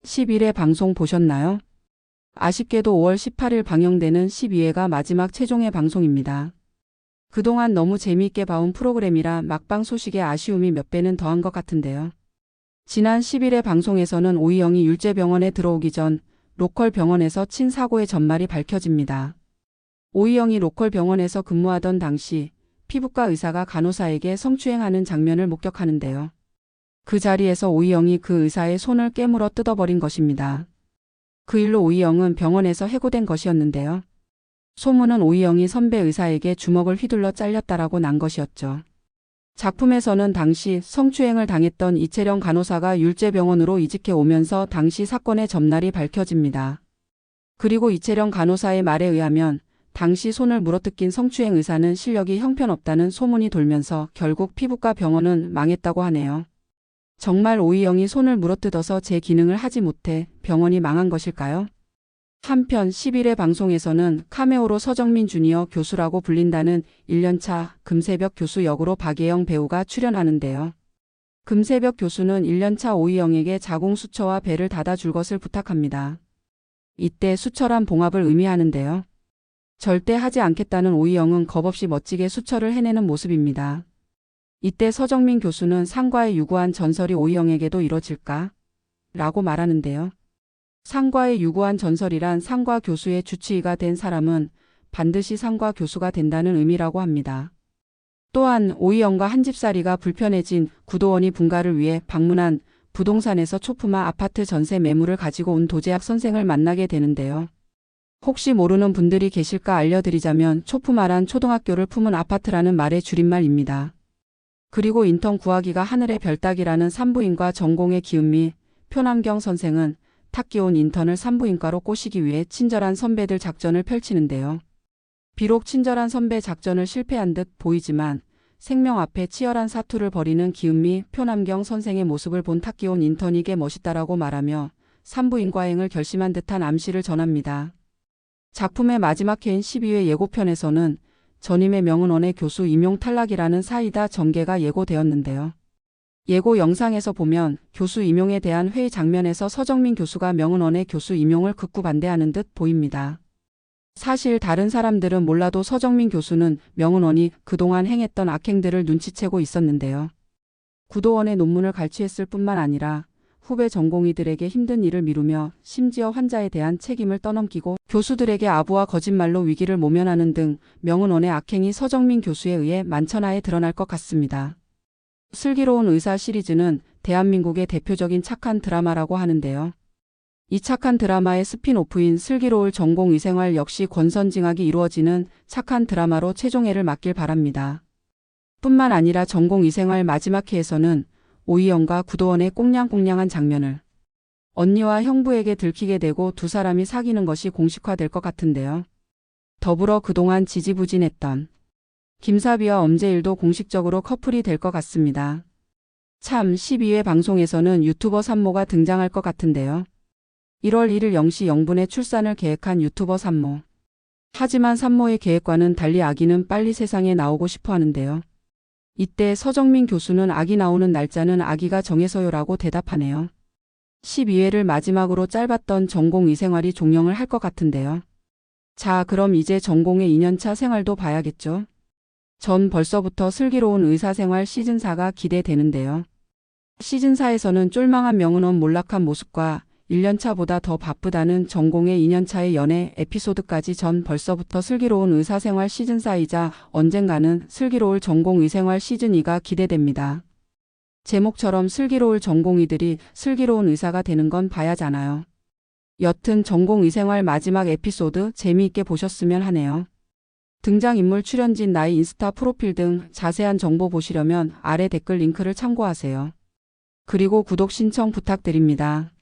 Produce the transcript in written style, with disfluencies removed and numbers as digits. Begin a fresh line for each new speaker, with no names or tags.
10일에 방송 보셨나요? 아쉽게도 5월 18일 방영되는 12회가 마지막 최종의 방송입니다. 그동안 너무 재미있게 봐온 프로그램이라 막방 소식에 아쉬움이 몇 배는 더한 것 같은데요. 지난 10일의 방송에서는 오이영이 율제병원에 들어오기 전 로컬 병원에서 친 사고의 전말이 밝혀집니다. 오이영이 로컬 병원에서 근무하던 당시 피부과 의사가 간호사에게 성추행하는 장면을 목격하는데요. 그 자리에서 오이영이 그 의사의 손을 깨물어 뜯어버린 것입니다. 그 일로 오이영은 병원에서 해고된 것이었는데요. 소문은 오이영이 선배 의사에게 주먹을 휘둘러 잘렸다라고 난 것이었죠. 작품에서는 당시 성추행을 당했던 이채령 간호사가 율제병원으로 이직해 오면서 당시 사건의 전날이 밝혀집니다. 그리고 이채령 간호사의 말에 의하면 당시 손을 물어뜯긴 성추행 의사는 실력이 형편없다는 소문이 돌면서 결국 피부과 병원은 망했다고 하네요. 정말 오이영이 손을 물어뜯어서 제 기능을 하지 못해 병원이 망한 것일까요? 한편 10일의 방송에서는 카메오로 서정민 주니어 교수라고 불린다는 1년차 금새벽 교수 역으로 박예영 배우가 출연하는데요. 금새벽 교수는 1년차 오이영에게 자궁 수처와 배를 닫아줄 것을 부탁합니다. 이때 수처란 봉합을 의미하는데요. 절대 하지 않겠다는 오이영은 겁없이 멋지게 수처를 해내는 모습입니다. 이때 서정민 교수는 상과의 유구한 전설이 오이영에게도 이뤄질까? 라고 말하는데요. 상과의 유구한 전설이란 상과 교수의 주치의가 된 사람은 반드시 상과 교수가 된다는 의미라고 합니다. 또한 오이영과 한집살이가 불편해진 구도원이 분가를 위해 방문한 부동산에서 초품화 아파트 전세 매물을 가지고 온 도재학 선생을 만나게 되는데요. 혹시 모르는 분들이 계실까 알려드리자면 초품화란 초등학교를 품은 아파트라는 말의 줄임말입니다. 그리고 인턴 구하기가 하늘의 별 따기라는 산부인과 전공의 기은미 표남경 선생은 탁기 온 인턴을 산부인과로 꼬시기 위해 친절한 선배들 작전을 펼치는데요. 비록 친절한 선배 작전을 실패한 듯 보이지만 생명 앞에 치열한 사투를 벌이는 기은미 표남경 선생의 모습을 본 탁기 온 인턴이 게 멋있다라고 말하며 산부인과행을 결심한 듯한 암시를 전합니다. 작품의 마지막 회인 12회 예고편에서는 전임의 명은원의 교수 임용 탈락이라는 사이다 전개가 예고되었는데요. 예고 영상에서 보면 교수 임용에 대한 회의 장면에서 서정민 교수가 명은원의 교수 임용을 극구 반대하는 듯 보입니다. 사실 다른 사람들은 몰라도 서정민 교수는 명은원이 그동안 행했던 악행들을 눈치채고 있었는데요. 구도원의 논문을 갈취했을 뿐만 아니라 후배 전공의들에게 힘든 일을 미루며 심지어 환자에 대한 책임을 떠넘기고 교수들에게 아부와 거짓말로 위기를 모면하는 등 명은원의 악행이 서정민 교수에 의해 만천하에 드러날 것 같습니다. 슬기로운 의사 시리즈는 대한민국의 대표적인 착한 드라마라고 하는데요. 이 착한 드라마의 스핀오프인 슬기로울 전공의생활 역시 권선징악이 이루어지는 착한 드라마로 최종회를 맞길 바랍니다. 뿐만 아니라 전공의생활 마지막 회에서는 오이영과 구도원의 꽁냥꽁냥한 장면을 언니와 형부에게 들키게 되고 두 사람이 사귀는 것이 공식화될 것 같은데요. 더불어 그동안 지지부진했던 김사비와 엄재일도 공식적으로 커플이 될 것 같습니다. 참 12회 방송에서는 유튜버 산모가 등장할 것 같은데요. 1월 1일 0시 0분에 출산을 계획한 유튜버 산모. 하지만 산모의 계획과는 달리 아기는 빨리 세상에 나오고 싶어 하는데요. 이때 서정민 교수는 아기 나오는 날짜는 아기가 정해서요라고 대답하네요. 12회를 마지막으로 짧았던 전공의생활이 종영을 할 것 같은데요. 자, 그럼 이제 전공의 2년차 생활도 봐야겠죠? 전 벌써부터 슬기로운 의사생활 시즌4가 기대되는데요. 시즌4에서는 쫄망한 명은원 몰락한 모습과 1년차보다 더 바쁘다는 전공의 2년차의 연애 에피소드까지 전 벌써부터 슬기로운 의사생활 시즌4이자 언젠가는 슬기로울 전공의생활 시즌2가 기대됩니다. 제목처럼 슬기로울 전공의들이 슬기로운 의사가 되는 건 봐야잖아요. 여튼 전공의생활 마지막 에피소드 재미있게 보셨으면 하네요. 등장인물 출연진 나이 인스타 프로필 등 자세한 정보 보시려면 아래 댓글 링크를 참고하세요. 그리고 구독 신청 부탁드립니다.